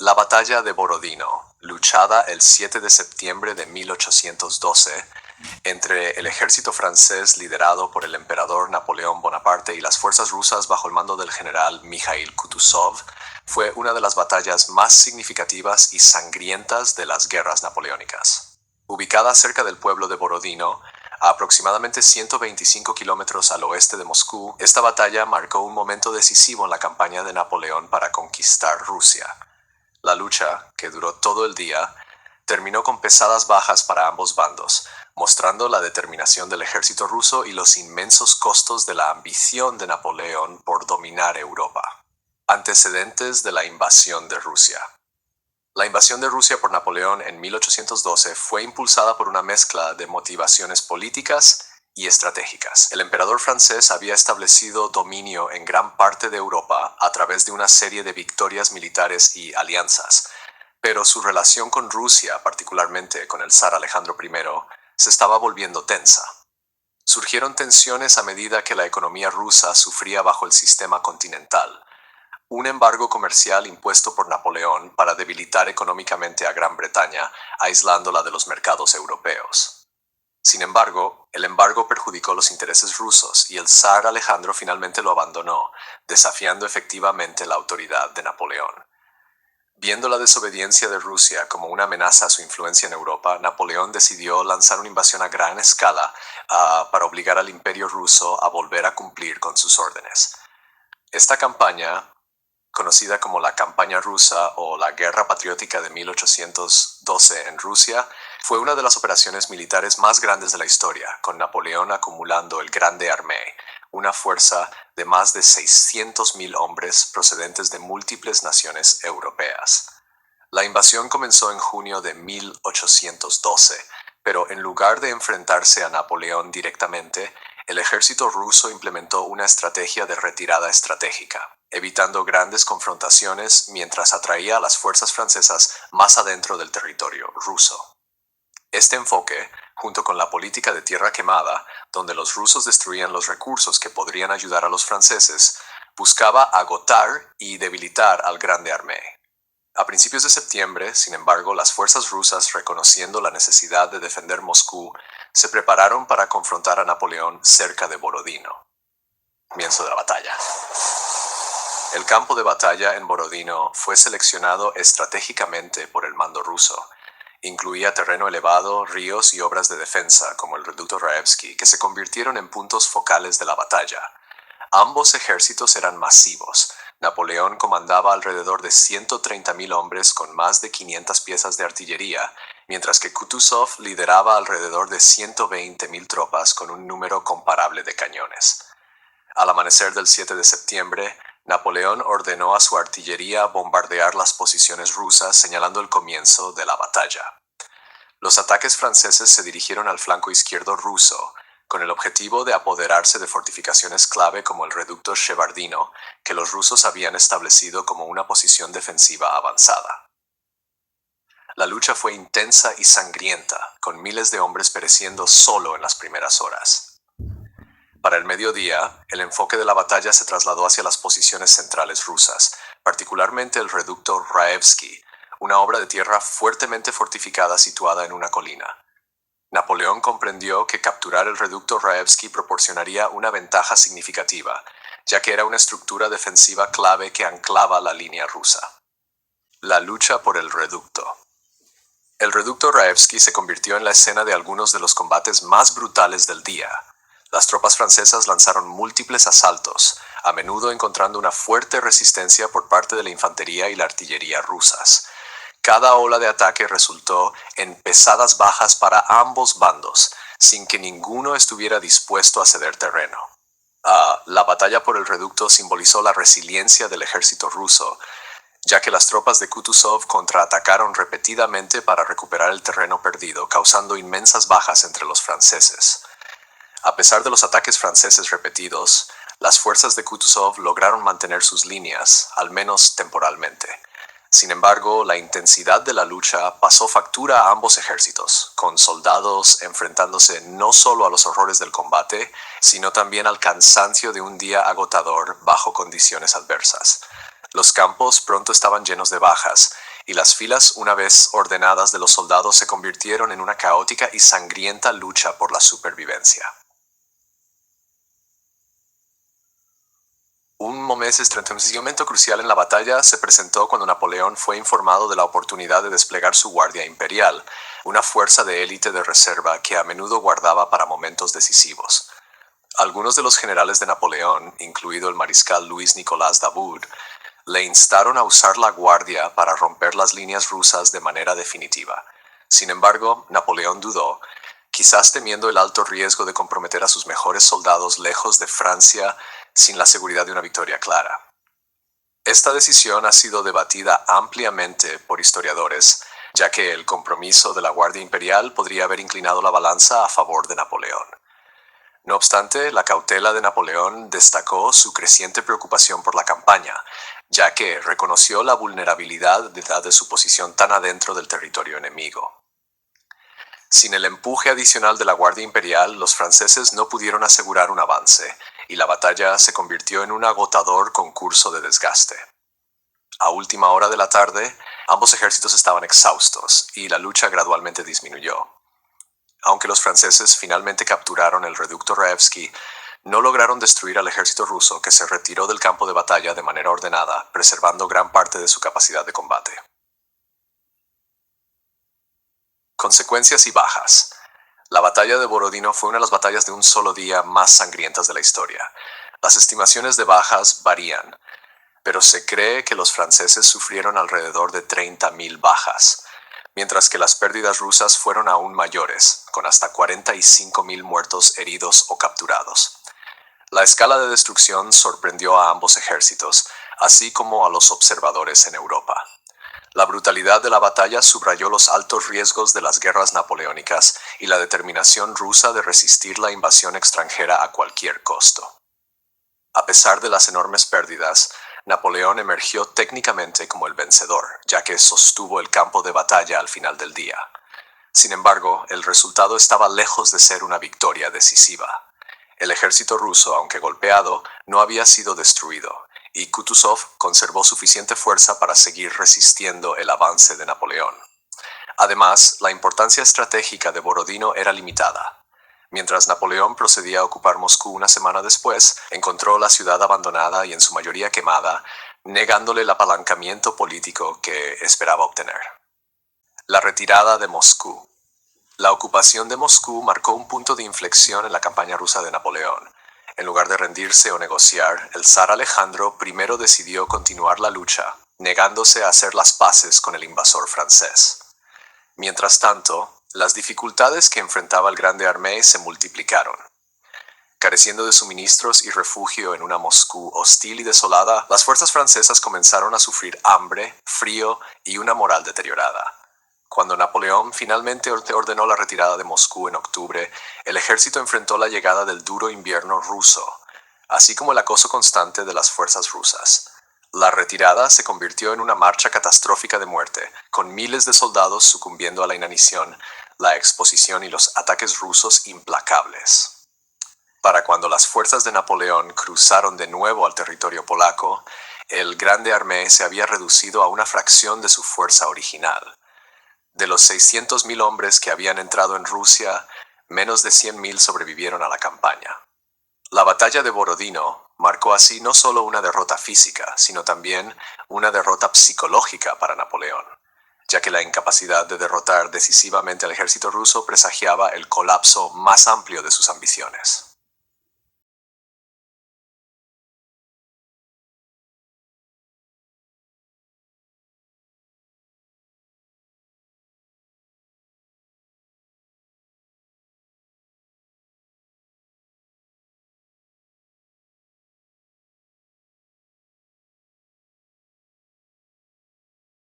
La batalla de Borodino, luchada el 7 de septiembre de 1812, entre el ejército francés liderado por el emperador Napoleón Bonaparte y las fuerzas rusas bajo el mando del general Mikhail Kutuzov, fue una de las batallas más significativas y sangrientas de las guerras napoleónicas. Ubicada cerca del pueblo de Borodino, a aproximadamente 125 kilómetros al oeste de Moscú, esta batalla marcó un momento decisivo en la campaña de Napoleón para conquistar Rusia. La lucha, que duró todo el día, terminó con pesadas bajas para ambos bandos, mostrando la determinación del ejército ruso y los inmensos costos de la ambición de Napoleón por dominar Europa. Antecedentes de la invasión de Rusia. La invasión de Rusia por Napoleón en 1812 fue impulsada por una mezcla de motivaciones políticas y estratégicas. El emperador francés había establecido dominio en gran parte de Europa a través de una serie de victorias militares y alianzas, pero su relación con Rusia, particularmente con el zar Alejandro I, se estaba volviendo tensa. Surgieron tensiones a medida que la economía rusa sufría bajo el sistema continental, un embargo comercial impuesto por Napoleón para debilitar económicamente a Gran Bretaña, aislándola de los mercados europeos. Sin embargo, el embargo perjudicó los intereses rusos y el zar Alejandro finalmente lo abandonó, desafiando efectivamente la autoridad de Napoleón. Viendo la desobediencia de Rusia como una amenaza a su influencia en Europa, Napoleón decidió lanzar una invasión a gran escala para obligar al Imperio ruso a volver a cumplir con sus órdenes. Esta campaña, conocida como la Campaña Rusa o la Guerra Patriótica de 1812 en Rusia, fue una de las operaciones militares más grandes de la historia, con Napoleón acumulando el Grande Armée, una fuerza de más de 600.000 hombres procedentes de múltiples naciones europeas. La invasión comenzó en junio de 1812, pero en lugar de enfrentarse a Napoleón directamente, el ejército ruso implementó una estrategia de retirada estratégica, evitando grandes confrontaciones mientras atraía a las fuerzas francesas más adentro del territorio ruso. Este enfoque, junto con la política de tierra quemada, donde los rusos destruían los recursos que podrían ayudar a los franceses, buscaba agotar y debilitar al Grande Armée. A principios de septiembre, sin embargo, las fuerzas rusas, reconociendo la necesidad de defender Moscú, se prepararon para confrontar a Napoleón cerca de Borodino. Comienzo de la batalla. El campo de batalla en Borodino fue seleccionado estratégicamente por el mando ruso. Incluía terreno elevado, ríos y obras de defensa, como el reducto Raevski, que se convirtieron en puntos focales de la batalla. Ambos ejércitos eran masivos. Napoleón comandaba alrededor de 130.000 hombres con más de 500 piezas de artillería, mientras que Kutuzov lideraba alrededor de 120.000 tropas con un número comparable de cañones. Al amanecer del 7 de septiembre, Napoleón ordenó a su artillería bombardear las posiciones rusas, señalando el comienzo de la batalla. Los ataques franceses se dirigieron al flanco izquierdo ruso, con el objetivo de apoderarse de fortificaciones clave como el reducto Shevardino, que los rusos habían establecido como una posición defensiva avanzada. La lucha fue intensa y sangrienta, con miles de hombres pereciendo solo en las primeras horas. Para el mediodía, el enfoque de la batalla se trasladó hacia las posiciones centrales rusas, particularmente el reducto Raevski, una obra de tierra fuertemente fortificada situada en una colina. Napoleón comprendió que capturar el reducto Raevski proporcionaría una ventaja significativa, ya que era una estructura defensiva clave que anclaba la línea rusa. La lucha por el reducto. El reducto Raevski se convirtió en la escena de algunos de los combates más brutales del día. Las tropas francesas lanzaron múltiples asaltos, a menudo encontrando una fuerte resistencia por parte de la infantería y la artillería rusas. Cada ola de ataque resultó en pesadas bajas para ambos bandos, sin que ninguno estuviera dispuesto a ceder terreno. La batalla por el reducto simbolizó la resiliencia del ejército ruso, ya que las tropas de Kutuzov contraatacaron repetidamente para recuperar el terreno perdido, causando inmensas bajas entre los franceses. A pesar de los ataques franceses repetidos, las fuerzas de Kutuzov lograron mantener sus líneas, al menos temporalmente. Sin embargo, la intensidad de la lucha pasó factura a ambos ejércitos, con soldados enfrentándose no solo a los horrores del combate, sino también al cansancio de un día agotador bajo condiciones adversas. Los campos pronto estaban llenos de bajas, y las filas, una vez ordenadas de los soldados, se convirtieron en una caótica y sangrienta lucha por la supervivencia. Un momento crucial en la batalla se presentó cuando Napoleón fue informado de la oportunidad de desplegar su Guardia Imperial, una fuerza de élite de reserva que a menudo guardaba para momentos decisivos. Algunos de los generales de Napoleón, incluido el mariscal Luis Nicolás Davout, le instaron a usar la guardia para romper las líneas rusas de manera definitiva. Sin embargo, Napoleón dudó, quizás temiendo el alto riesgo de comprometer a sus mejores soldados lejos de Francia sin la seguridad de una victoria clara. Esta decisión ha sido debatida ampliamente por historiadores, ya que el compromiso de la Guardia Imperial podría haber inclinado la balanza a favor de Napoleón. No obstante, la cautela de Napoleón destacó su creciente preocupación por la campaña, ya que reconoció la vulnerabilidad de su posición tan adentro del territorio enemigo. Sin el empuje adicional de la Guardia Imperial, los franceses no pudieron asegurar un avance, y la batalla se convirtió en un agotador concurso de desgaste. A última hora de la tarde, ambos ejércitos estaban exhaustos, y la lucha gradualmente disminuyó. Aunque los franceses finalmente capturaron el reducto Raevski, no lograron destruir al ejército ruso, que se retiró del campo de batalla de manera ordenada, preservando gran parte de su capacidad de combate. Consecuencias y bajas. La batalla de Borodino fue una de las batallas de un solo día más sangrientas de la historia. Las estimaciones de bajas varían, pero se cree que los franceses sufrieron alrededor de 30.000 bajas, mientras que las pérdidas rusas fueron aún mayores, con hasta 45.000 muertos, heridos o capturados. La escala de destrucción sorprendió a ambos ejércitos, así como a los observadores en Europa. La brutalidad de la batalla subrayó los altos riesgos de las guerras napoleónicas y la determinación rusa de resistir la invasión extranjera a cualquier costo. A pesar de las enormes pérdidas, Napoleón emergió técnicamente como el vencedor, ya que sostuvo el campo de batalla al final del día. Sin embargo, el resultado estaba lejos de ser una victoria decisiva. El ejército ruso, aunque golpeado, no había sido destruido, y Kutuzov conservó suficiente fuerza para seguir resistiendo el avance de Napoleón. Además, la importancia estratégica de Borodino era limitada. Mientras Napoleón procedía a ocupar Moscú una semana después, encontró la ciudad abandonada y en su mayoría quemada, negándole el apalancamiento político que esperaba obtener. La retirada de Moscú. La ocupación de Moscú marcó un punto de inflexión en la campaña rusa de Napoleón. En lugar de rendirse o negociar, el zar Alejandro I decidió continuar la lucha, negándose a hacer las paces con el invasor francés. Mientras tanto, las dificultades que enfrentaba el Grande Armée se multiplicaron. Careciendo de suministros y refugio en una Moscú hostil y desolada, las fuerzas francesas comenzaron a sufrir hambre, frío y una moral deteriorada. Cuando Napoleón finalmente ordenó la retirada de Moscú en octubre, el ejército enfrentó la llegada del duro invierno ruso, así como el acoso constante de las fuerzas rusas. La retirada se convirtió en una marcha catastrófica de muerte, con miles de soldados sucumbiendo a la inanición, la exposición y los ataques rusos implacables. Para cuando las fuerzas de Napoleón cruzaron de nuevo al territorio polaco, el Grande Armée se había reducido a una fracción de su fuerza original. De los 600.000 hombres que habían entrado en Rusia, menos de 100.000 sobrevivieron a la campaña. La batalla de Borodino marcó así no solo una derrota física, sino también una derrota psicológica para Napoleón, ya que la incapacidad de derrotar decisivamente al ejército ruso presagiaba el colapso más amplio de sus ambiciones.